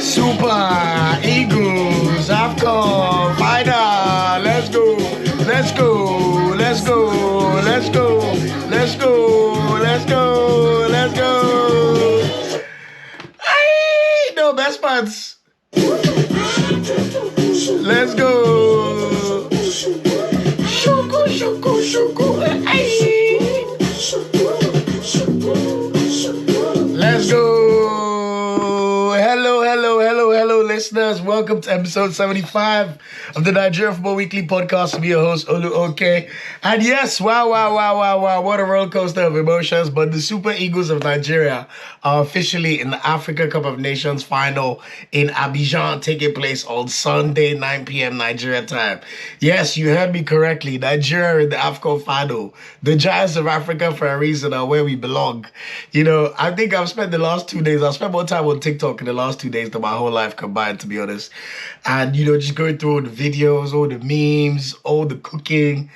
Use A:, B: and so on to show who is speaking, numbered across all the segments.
A: Super Eagles AFCON Final. Let's go. Let's go. Let's go. Let's go. Let's go. Let's go. Let's go. Hey, no best parts. Let's go. Shuku, shuku, shuku. Hey. Let's go. Hello, listeners. Welcome to episode 75 of the Nigeria Football Weekly podcast. I'm your host, Olu Oke. And yes, wow, what a roller coaster of emotions. But the Super Eagles of Nigeria are officially in the Africa Cup of Nations final in Abidjan, taking place on Sunday, 9 p.m. Nigeria time. Yes, you heard me correctly. Nigeria in the AFCON final. The Giants of Africa for a reason are where we belong. You know, I think I've spent the last 2 days, I've spent more time on TikTok in the last 2 days than my whole life combined, to be honest. And, you know, just going through all the videos, all the memes, all the cooking.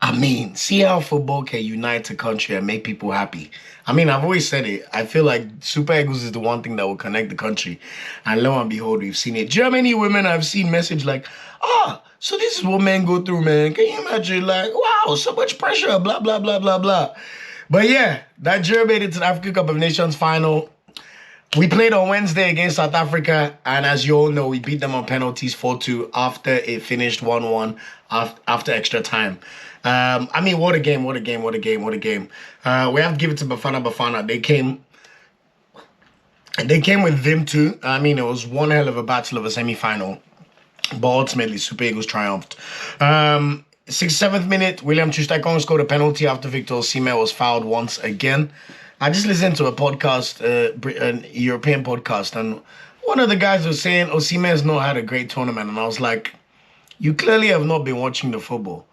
A: I mean, see how football can unite a country and make people happy. I mean, I've always said it. I feel like Super Eagles is the one thing that will connect the country. And lo and behold, we've seen it. Germany women, I've seen message like, so this is what men go through, man. Can you imagine? Like, wow, so much pressure, blah, blah, blah, blah, blah. But yeah, Nigeria made it to the African Cup of Nations final. We played on Wednesday against South Africa, and as you all know, we beat them on penalties 4-2 after it finished 1-1 after extra time. I mean, what a game. We have to give it to Bafana. They came with vim too. I mean, it was one hell of a battle of a semi-final, but ultimately, Super Eagles triumphed. 67th minute, William Chustakong scored a penalty after Victor Osimhen was fouled once again. I just listened to a podcast, a European podcast, and one of the guys was saying Osimhen has not had a great tournament, and I was like, you clearly have not been watching the football.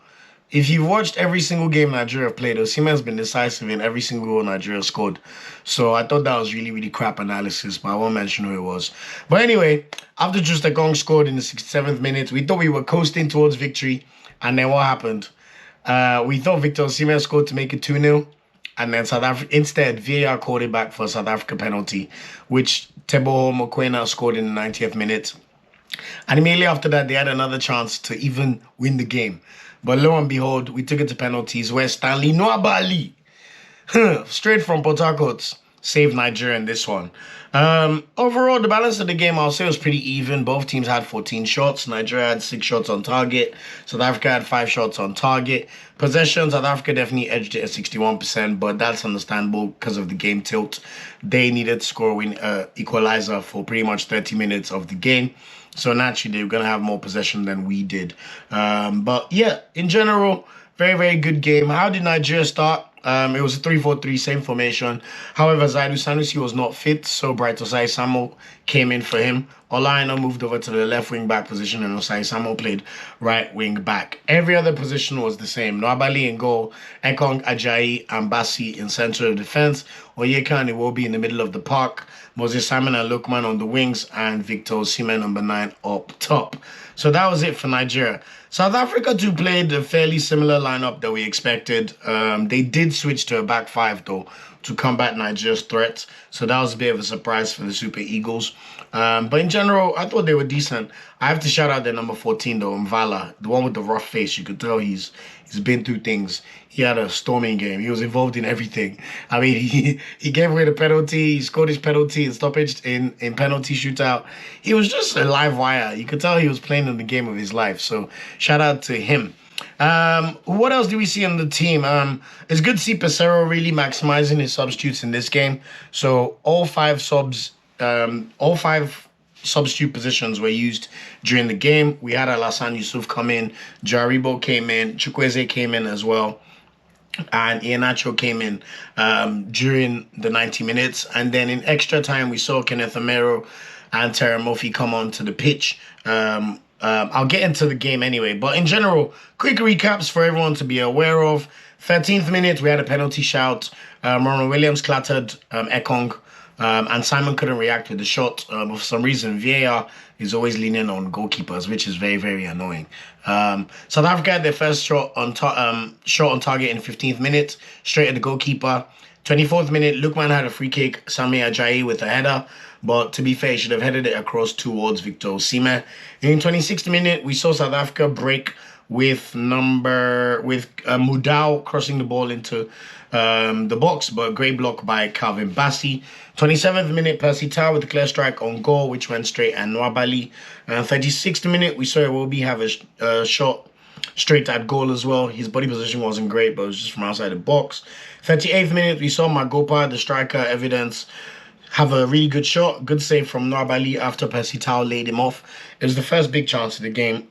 A: If you've watched every single game Nigeria have played, Osimhen has been decisive in every single goal Nigeria scored. So I thought that was really, really crap analysis, but I won't mention who it was. But anyway, after Chustakong scored in the 67th minute, we thought we were coasting towards victory, and then what happened? We thought Victor Osimhen scored to make it 2-0. And then instead, VAR called it back for a South Africa penalty, which Teboho Mokoena scored in the 90th minute. And immediately after that, they had another chance to even win the game. But lo and behold, we took it to penalties where Stanley Nwabali, straight from Port Harcourt, saved Nigeria in this one. Overall, the balance of the game, I'll say, was pretty even. Both teams had 14 shots. Nigeria had 6 shots on target. South Africa had 5 shots on target. Possession, South Africa definitely edged it at 61%, but that's understandable because of the game tilt. They needed to score a equalizer for pretty much 30 minutes of the game. So naturally, they were going to have more possession than we did. But yeah, in general, very, very good game. How did Nigeria start? It was a 3-4-3, same formation. However, Zaidu Sanusi was not fit, so Bright Osai Samuel came in for him. Olaina moved over to the left wing back position, and Osai Samuel played right wing back. Every other position was the same. Nwabali in goal, Ekong Ajayi and Bassi in centre of defence, Oyeka and Iwobi in the middle of the park, Moses Simon and Lukman on the wings, and Victor Osimhen number 9 up top. So that was it for Nigeria. South Africa too played a fairly similar lineup that we expected. They did switch to a back 5 though to combat Nigeria's threat. So that was a bit of a surprise for the Super Eagles. But in general, I thought they were decent. I have to shout out their number 14 though, Mvala, the one with the rough face. You could tell he's been through things. He had a storming game. He was involved in everything. I mean, he gave away the penalty. He scored his penalty in stoppage in penalty shootout. He was just a live wire. You could tell he was playing in the game of his life. So shout out to him. What else do we see on the team? It's good to see Pesero really maximizing his substitutes in this game. So all 5 subs, all 5 substitute positions were used during the game. We had Alassane Yusuf come in, Jaribo came in, Chukwueze came in as well, and Iheanacho came in during the 90 minutes. And then in extra time, we saw Kenneth Omero and Terry Murphy come onto the pitch. I'll get into the game anyway, but in general, quick recaps for everyone to be aware of. 13th minute, we had a penalty shout. Ronald Williams clattered Ekong, and Simon couldn't react with the shot. For some reason, VAR is always leaning on goalkeepers, which is very, very annoying. South Africa had their first shot on target in 15th minute, straight at the goalkeeper. 24th minute, Lookman had a free kick, Sami Ajayi with a header, but to be fair, he should have headed it across towards Victor Osimhen. In 26th minute, we saw South Africa break with Mudau crossing the ball into the box, but great block by Calvin Bassey. 27th minute, Percy Tau with a clear strike on goal, which went straight at Nwabali. 36th minute, we saw Iwobi have a shot straight at goal as well. His body position wasn't great, but it was just from outside the box. 38th minute, we saw Magopa, the striker, Evidence, have a really good shot. Good save from Nwabali after Percy Tau laid him off. It was the first big chance of the game.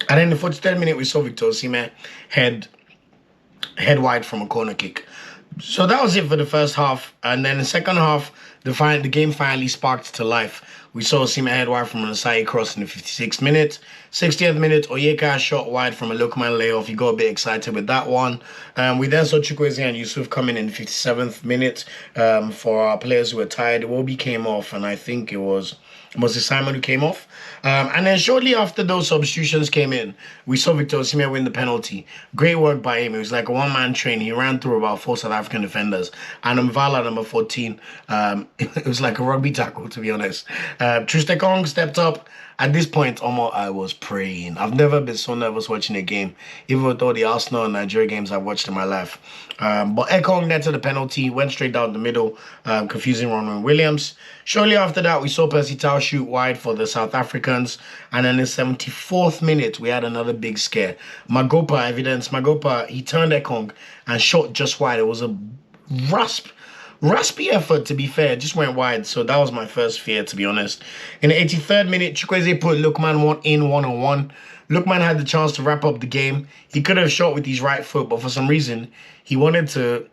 A: And then in the 43rd minute, we saw Victor Osimhen head wide from a corner kick. So that was it for the first half. And then the second half, the game finally sparked to life. We saw Osimhen head wide from an Asai cross in the 56th minute. 60th minute, Oyeka shot wide from a Lookman layoff. He got a bit excited with that one. We then saw Chukwueze and Yusuf come in the 57th minute for our players who were tired. Iwobi came off, and I think it was Simon who came off. And then shortly after those substitutions came in, we saw Victor Osimhen win the penalty. Great work by him. It was like a one-man train. He ran through about 4 South African defenders. And Mvala, number 14, it was like a rugby tackle, to be honest. Trustekong stepped up. At this point, almost I was praying. I've never been so nervous watching a game, even with all the Arsenal and Nigeria games I've watched in my life. But Ekong netted the penalty, went straight down the middle, confusing Ronald Williams. Shortly after that, we saw Percy Tau shoot wide for the South Africans. And then in the 74th minute, we had another big scare. Magopa, he turned Ekong and shot just wide. It was a raspy effort, to be fair. Just went wide. So that was my first fear, to be honest. In the 83rd minute, Chukwueze put Lookman one-on-one. Lookman had the chance to wrap up the game. He could have shot with his right foot, but for some reason, he wanted to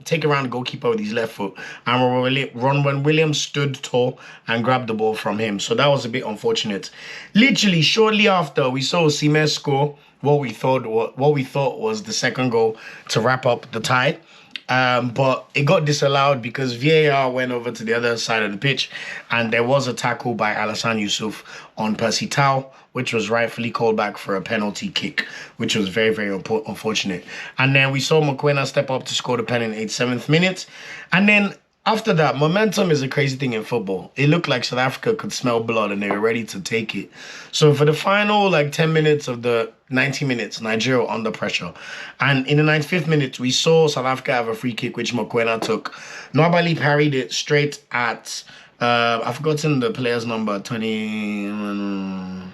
A: take around the goalkeeper with his left foot. And Ronwen Williams stood tall and grabbed the ball from him. So that was a bit unfortunate. Literally, shortly after, we saw Osimhen score what we thought was the second goal to wrap up the tie. But it got disallowed because VAR went over to the other side of the pitch, and there was a tackle by Alassane Yusuf on Percy Tau, which was rightfully called back for a penalty kick, which was very, very unfortunate. And then we saw Mokoena step up to score the pen in the 87th minute. And then after that, momentum is a crazy thing in football. It looked like South Africa could smell blood and they were ready to take it. So for the final 10 minutes of the 90 minutes, Nigeria under pressure. And in the 95th minute, we saw South Africa have a free kick, which Mokoena took. Nwabali parried it straight at, I've forgotten the player's number, 20...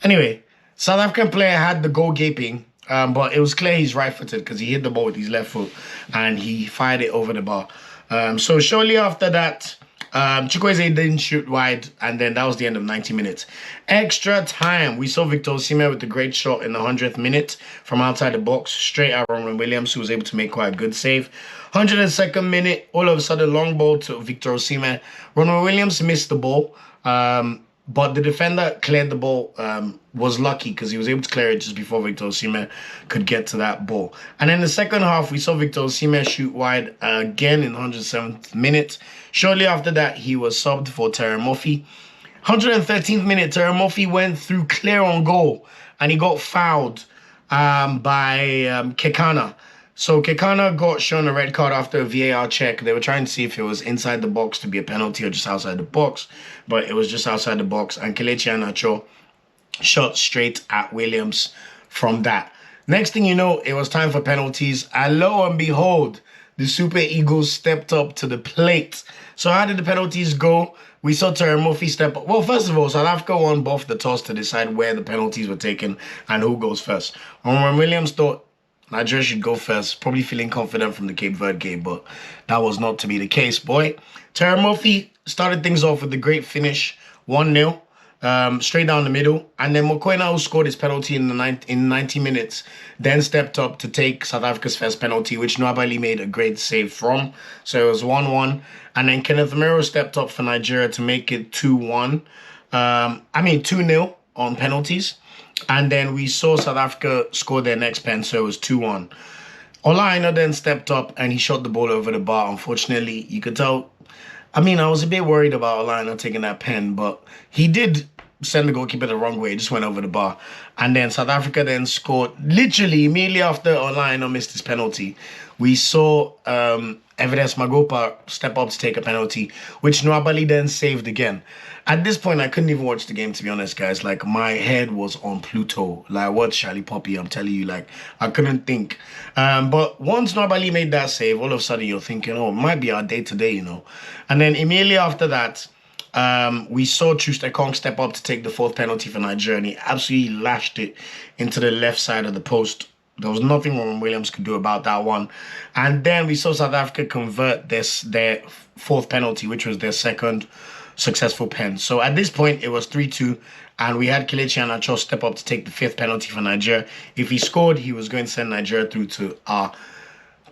A: Anyway, South African player had the goal gaping, but it was clear he's right-footed because he hit the ball with his left foot and he fired it over the bar. So shortly after that, Chukwueze didn't shoot wide, and then that was the end of 90 minutes. Extra time, we saw Victor Osimhen with a great shot in the 100th minute from outside the box, straight at Ronwen Williams, who was able to make quite a good save. 102nd minute, all of a sudden, long ball to Victor Osimhen. Ronwen Williams missed the ball, but the defender cleared the ball, was lucky because he was able to clear it just before Victor Osimhen could get to that ball. And in the second half, we saw Victor Osimhen shoot wide again in the 107th minute. Shortly after that, he was subbed for Terry Murphy. 113th minute, Terry Murphy went through clear on goal and he got fouled by Kekana. So Kekana got shown a red card after a VAR check. They were trying to see if it was inside the box to be a penalty or just outside the box, but it was just outside the box. And Kelechi Iheanacho shot straight at Williams from that. Next thing you know, it was time for penalties. And lo and behold, the Super Eagles stepped up to the plate. So how did the penalties go? We saw Terry Murphy step up. Well, first of all, South Africa won both the toss to decide where the penalties were taken and who goes first. When Williams thought Nigeria should go first, probably feeling confident from the Cape Verde game, but that was not to be the case, boy. Terry Murphy started things off with a great finish, 1-0. Straight down the middle, and then Mokoena, who scored his penalty in 90 minutes, then stepped up to take South Africa's first penalty, which Nwabali made a great save from. So it was 1-1, and then Kenneth Mero stepped up for Nigeria to make it 2-1. 2-0 on penalties, and then we saw South Africa score their next pen, so it was 2-1. Olaina then stepped up and he shot the ball over the bar. Unfortunately, you could tell. I was a bit worried about Olaina taking that pen, but he did send the goalkeeper the wrong way. It just went over the bar. And then South Africa then scored literally immediately after Olaina missed his penalty. We saw Evidence Magopa step up to take a penalty, which Nwabali then saved again. At this point, I couldn't even watch the game, to be honest, guys. Like, my head was on Pluto. Like, what Charlie Poppy, I'm telling you, like, I couldn't think. But once Nwabali made that save, all of a sudden you're thinking, oh, it might be our day-to-day, you know. And then immediately after that, we saw Chustekong step up to take the fourth penalty for Nigeria, and he absolutely lashed it into the left side of the post. There was nothing Warren Williams could do about that one. And then we saw South Africa convert their fourth penalty, which was their second successful pen. So at this point, it was 3-2, and we had Kelechi Iheanacho step up to take the fifth penalty for Nigeria. If he scored, he was going to send Nigeria through to our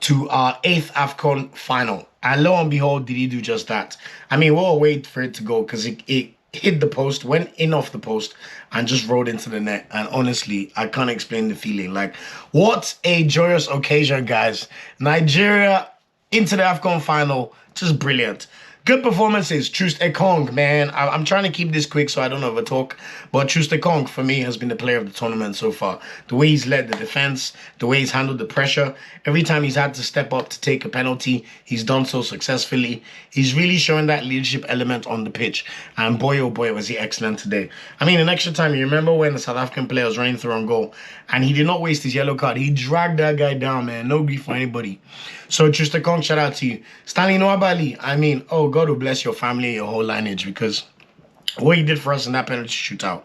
A: 8th AFCON Final. And lo and behold, did he do just that? We'll wait for it to go, because it hit the post, went in off the post, and just rolled into the net. And honestly, I can't explain the feeling. Like, what a joyous occasion, guys. Nigeria into the AFCON Final, just brilliant. Good performances. Chustekong, man. I'm trying to keep this quick so I don't overtalk. But Chustekong, for me, has been the player of the tournament so far. The way he's led the defense, the way he's handled the pressure. Every time he's had to step up to take a penalty, he's done so successfully. He's really showing that leadership element on the pitch. And boy, oh boy, was he excellent today. In extra time, you remember when the South African player was running through on goal and he did not waste his yellow card. He dragged that guy down, man. No grief for anybody. So Chustekong, shout out to you. Stanley Nwabali, God will bless your family and your whole lineage, because what you did for us in that penalty shootout,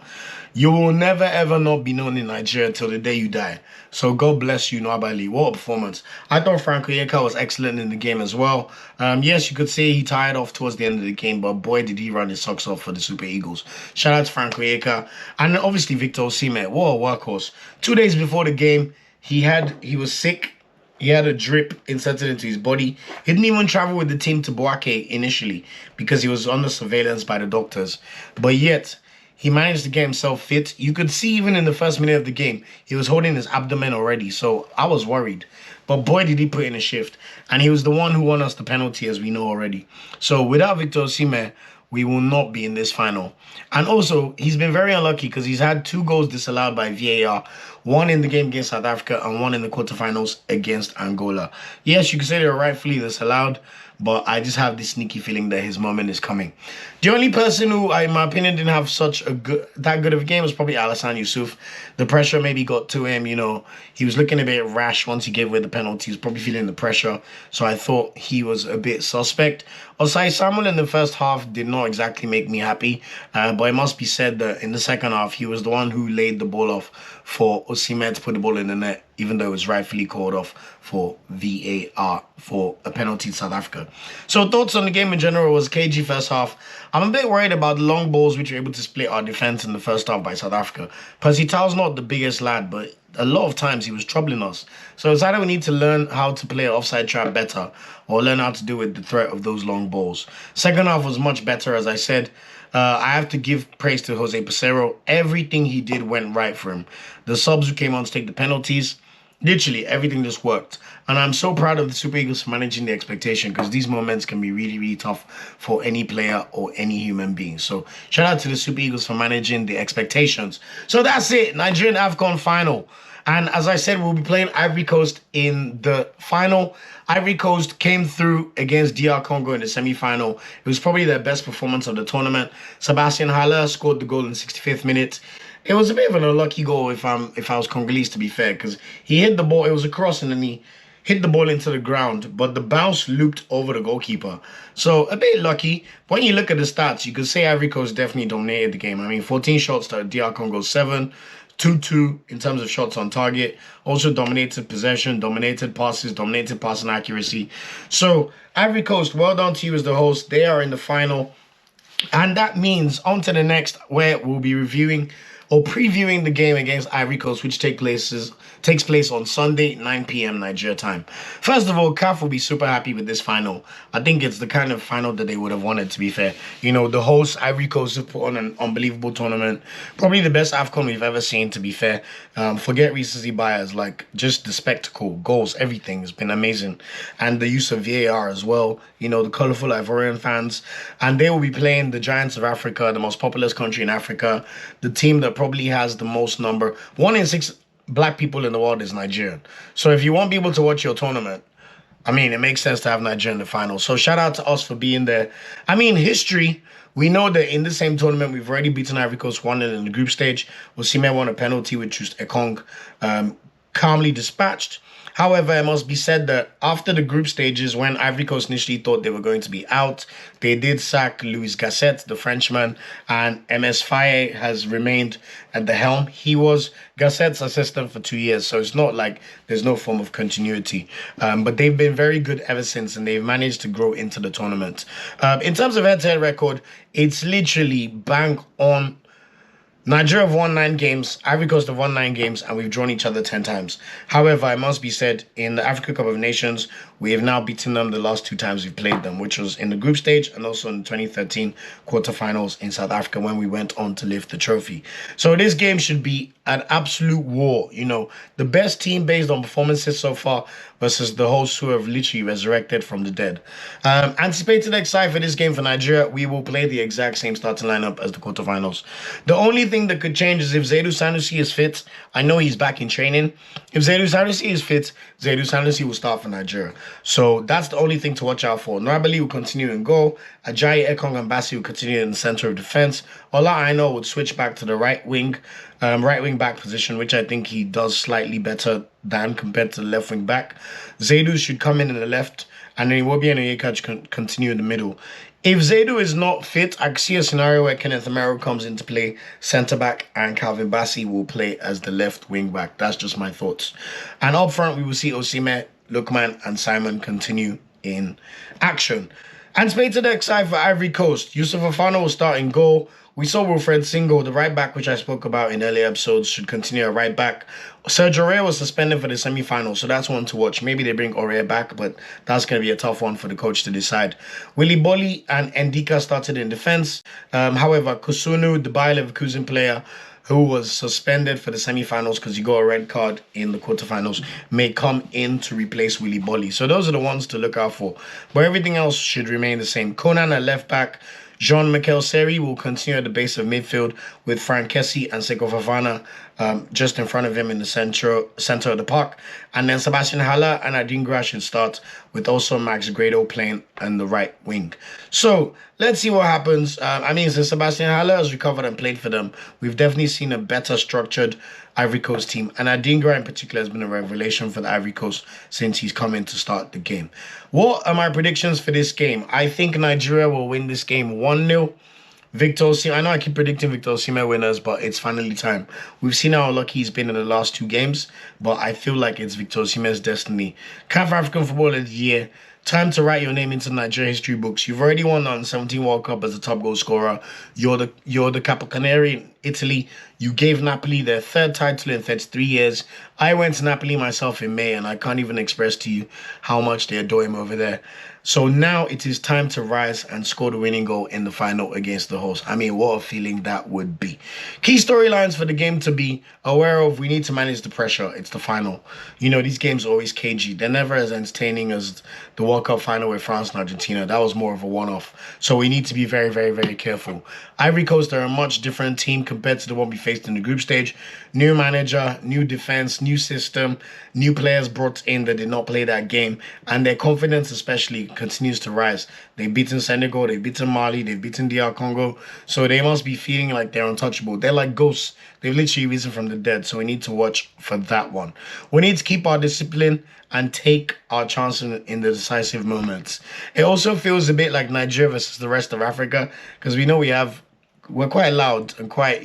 A: you will never ever not be known in Nigeria till the day you die. So God bless you, Nwabali. What a performance. I thought Frank Oyeka was excellent in the game as well. Yes, you could say he tired off towards the end of the game, but boy, did he run his socks off for the Super Eagles. Shout out to Frank Oyeka. And obviously Victor Osimhen. What a workhorse. 2 days before the game, he was sick. He had a drip inserted into his body. He didn't even travel with the team to Bouake initially because he was under surveillance by the doctors. But yet, he managed to get himself fit. You could see even in the first minute of the game, he was holding his abdomen already. So I was worried. But boy, did he put in a shift. And he was the one who won us the penalty, as we know already. So without Victor Osimhen, we will not be in this final. And also, he's been very unlucky because he's had 2 goals disallowed by VAR. One in the game against South Africa and one in the quarterfinals against Angola. Yes, you could say they're rightfully disallowed, but I just have this sneaky feeling that his moment is coming. The only person who, in my opinion, didn't have that good of a game was probably Alassane Youssouf. The pressure maybe got to him, He was looking a bit rash once he gave away the penalty. He was probably feeling the pressure. So I thought he was a bit suspect. Osai Samuel in the first half did not exactly make me happy. But it must be said that in the second half, he was the one who laid the ball off for Osimhen to put the ball in the net, even though it was rightfully called off for VAR for a penalty to South Africa. So thoughts on the game in general was KG first half. I'm a bit worried about the long balls which were able to split our defense in the first half by South Africa. Percy Tau's not the biggest lad, but a lot of times he was troubling us. So it's either we need to learn how to play an offside trap better or learn how to deal with the threat of those long balls. Second half was much better, as I said. I have to give praise to Jose Peseiro. Everything he did went right for him. The subs who came on to take the penalties, literally everything just worked. And I'm so proud of the Super Eagles for managing the expectation, because these moments can be really, really tough for any player or any human being. So shout out to the Super Eagles for managing the expectations. So that's it. Nigerian AFCON Final. And as I said, we'll be playing Ivory Coast in the final. Ivory Coast came through against DR Congo in the semi-final. It was probably their best performance of the tournament. Sebastian Haller scored the goal in the 65th minute. It was a bit of an unlucky goal if I was Congolese, to be fair, because he hit the ball. It was a cross and then he hit the ball into the ground, but the bounce looped over the goalkeeper. So a bit lucky. When you look at the stats, you could say Ivory Coast definitely dominated the game. 14 shots to DR Congo 7. 2-2 in terms of shots on target. Also dominated possession, dominated passes, dominated passing accuracy. So, Ivory Coast, well done to you as the host. They are in the final. And that means on to the next, where we'll be reviewing or previewing the game against Ivory Coast, which takes place on Sunday, 9 p.m. Nigeria time. First of all, CAF will be super happy with this final. I think it's the kind of final that they would have wanted, to be fair. You know, the host, Ivory Coast, have put on an unbelievable tournament. Probably the best AFCON we've ever seen, to be fair. Forget recency bias, like just the spectacle, goals, everything has been amazing. And the use of VAR as well. You know, the colourful Ivorian fans. And they will be playing the Giants of Africa, the most populous country in Africa, the team that probably has the most number. 1 in 6 black people in the world is Nigerian. So if you want people to watch your tournament, I mean, it makes sense to have Nigeria in the final. So shout out to us for being there. I mean, history, we know that in the same tournament, we've already beaten Ivory Coast 1-0 in the group stage. Osimhen won a penalty, which was Ekong calmly dispatched. However, it must be said that after the group stages, when Ivory Coast initially thought they were going to be out, they did sack Louis Gasset, the Frenchman, and MS Faye has remained at the helm. He was Gasset's assistant for 2 years, so it's not like there's no form of continuity. But they've been very good ever since, and they've managed to grow into the tournament. In terms of head-to-head record, it's literally bang on. Nigeria have won 9 games, Ivory Coast have won 9 games, and we've drawn each other 10 times. However, it must be said, in the Africa Cup of Nations, we have now beaten them the last 2 times we've played them, which was in the group stage and also in the 2013 quarterfinals in South Africa when we went on to lift the trophy. So this game should be an absolute war. You know, the best team based on performances so far versus the hosts who have literally resurrected from the dead. Anticipated excited for this game for Nigeria. We will play the exact same starting lineup as the quarterfinals. The only thing that could change is if Zaidou Sanusi is fit. I know he's back in training. If Zaidou Sanusi is fit, Zaidou Sanusi will start for Nigeria. So that's the only thing to watch out for. Nwabali will continue in goal. Ajayi, Ekong, and Bassi will continue in the center of defense. Ola Aina would switch back to the right wing back position, which I think he does slightly better than compared to the left wing back. Zaidou should come in the left, and then Iwobi and Oyeka can continue in the middle. If Zaidou is not fit, I can see a scenario where Kenneth Amaro comes into play centre back and Calvin Bassi will play as the left wing back. That's just my thoughts. And up front, we will see Osimhen, Lookman, and Simon continue in action. Anticipated excited for Ivory Coast. Yusuf Afano will start in goal. We saw Wilfred Singo, the right back, which I spoke about in earlier episodes, should continue at right back. Sergio Aurier was suspended for the semi-final, so that's one to watch. Maybe they bring Aurier back, but that's going to be a tough one for the coach to decide. Willy Bolly and Ndika started in defense. However, Kusunu, the Bayer Leverkusen player, who was suspended for the semi-finals because he got a red card in the quarterfinals, may come in to replace Willy Bolly. So those are the ones to look out for. But everything else should remain the same. Conan at left back. Jean-Michel Seri will continue at the base of midfield with Frank Kessie and Seko Fofana just in front of him in the center of the park. And then Sebastian Haller and Adingra should start with also Max Grado playing on the right wing. So let's see what happens. I mean, since Sebastian Haller has recovered and played for them, we've definitely seen a better structured Ivory Coast team. And Adingra in particular has been a revelation for the Ivory Coast since he's come in to start the game. What are my predictions for this game? I think Nigeria will win this game 1-0. Victor Osimhen, I know I keep predicting Victor Osimhen winners, but it's finally time. We've seen how lucky he's been in the last 2 games, but I feel like it's Victor Osimhen's destiny. CAF African Footballer of the Year. Time to write your name into Nigeria history books. You've already won the Under-17 World Cup as a top goal scorer. You're the Capocaneri in Italy. You gave Napoli their 3rd title in 33 years. I went to Napoli myself in May, and I can't even express to you how much they adore him over there. So now it is time to rise and score the winning goal in the final against the host. I mean, what a feeling that would be. Key storylines for the game to be aware of. We need to manage the pressure. It's the final. You know, these games are always cagey. They're never as entertaining as the World Cup final with France and Argentina. That was more of a one-off. So we need to be very, very, very careful. Ivory Coast are a much different team compared to the one we faced in the group stage. New manager, new defense, new system, new players brought in that did not play that game. And their confidence especially continues to rise. They've beaten Senegal, they've beaten Mali, they've beaten DR Congo. So they must be feeling like they're untouchable. They're like ghosts. They've literally risen from the dead. So we need to watch for that one. We need to keep our discipline and take our chance in the decisive moments. It also feels a bit like Nigeria versus the rest of Africa because we know we're quite loud and quite,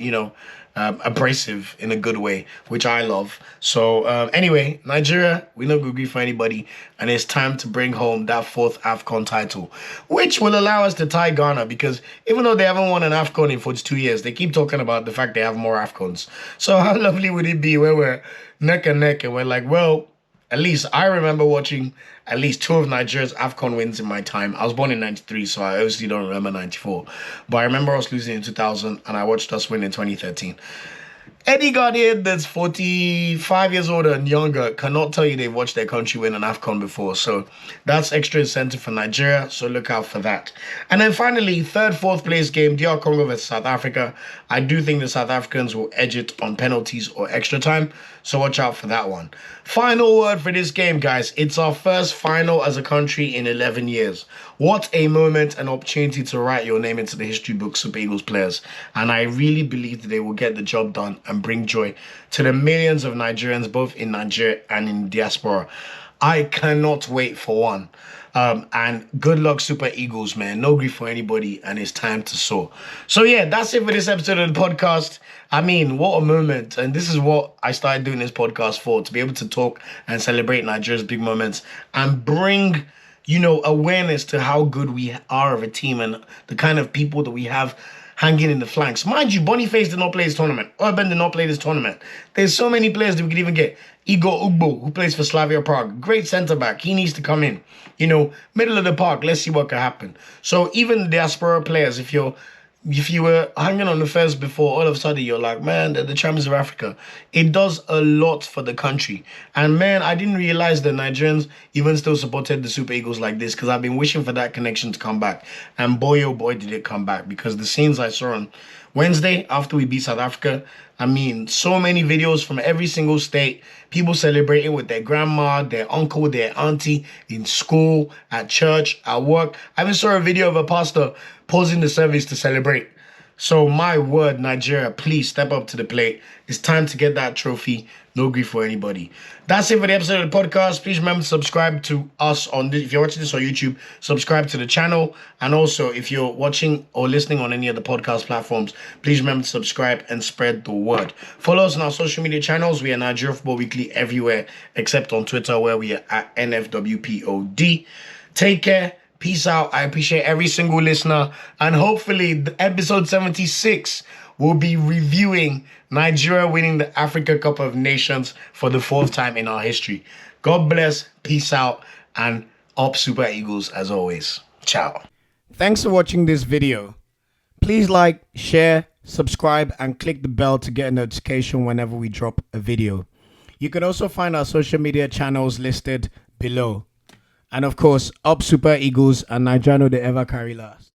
A: abrasive in a good way, which I love. So anyway, Nigeria, we no good grief for anybody, and it's time to bring home that fourth AFCON title, which will allow us to tie Ghana, because even though they haven't won an AFCON in 42 years, they keep talking about the fact they have more AFCONs. So how lovely would it be where we're neck and neck and we're like, well, at least I remember watching at least 2 of Nigeria's AFCON wins in my time. I was born in 93, so I obviously don't remember 94. But I remember us losing in 2000, and I watched us win in 2013. Any Guardian that's 45 years older and younger cannot tell you they've watched their country win an AFCON before. So that's extra incentive for Nigeria, so look out for that. And then finally, third, fourth place game, DR Congo versus South Africa. I do think the South Africans will edge it on penalties or extra time, so watch out for that one. Final word for this game, guys. It's our first final as a country in 11 years. What a moment and opportunity to write your name into the history books, Super Eagles players. And I really believe that they will get the job done and bring joy to the millions of Nigerians, both in Nigeria and in diaspora. I cannot wait for one. And good luck, Super Eagles, man. No grief for anybody, and it's time to soar. So yeah, that's it for this episode of the podcast. I mean, what a moment. And this is what I started doing this podcast for, to be able to talk and celebrate Nigeria's big moments and bring, awareness to how good we are of a team and the kind of people that we have hanging in the flanks. Mind you, Boniface did not play this tournament. Urban did not play this tournament. There's so many players that we could even get. Igor Ugbo, who plays for Slavia Prague. Great centre-back. He needs to come in. Middle of the park. Let's see what can happen. So even the diaspora players, if you were hanging on the fence before, all of a sudden you're like, man, they're the champions of Africa. It does a lot for the country. And man, I didn't realize that Nigerians even still supported the Super Eagles like this, because I've been wishing for that connection to come back. And boy, oh boy, did it come back, because the scenes I saw on Wednesday after we beat South Africa, I mean, so many videos from every single state, people celebrating with their grandma, their uncle, their auntie, in school, at church, at work. I even saw a video of a pastor pausing the service to celebrate. So my word, Nigeria, please step up to the plate. It's time to get that trophy. No grief for anybody. That's it for the episode of the podcast. Please remember to subscribe to us if you're watching this on YouTube, subscribe to the channel. And also, if you're watching or listening on any of the podcast platforms, please remember to subscribe and spread the word. Follow us on our social media channels. We are Nigeria Football Weekly everywhere except on Twitter, where we are at NFWPOD. Take care. Peace out. I appreciate every single listener. And hopefully, episode 76 will be reviewing Nigeria winning the Africa Cup of Nations for the 4th time in our history. God bless. Peace out. And up Super Eagles as always. Ciao. Thanks for watching this video. Please like, share, subscribe, and click the bell to get a notification whenever we drop a video. You can also find our social media channels listed below. And of course, up Super Eagles, and Nigeria know they ever carry last.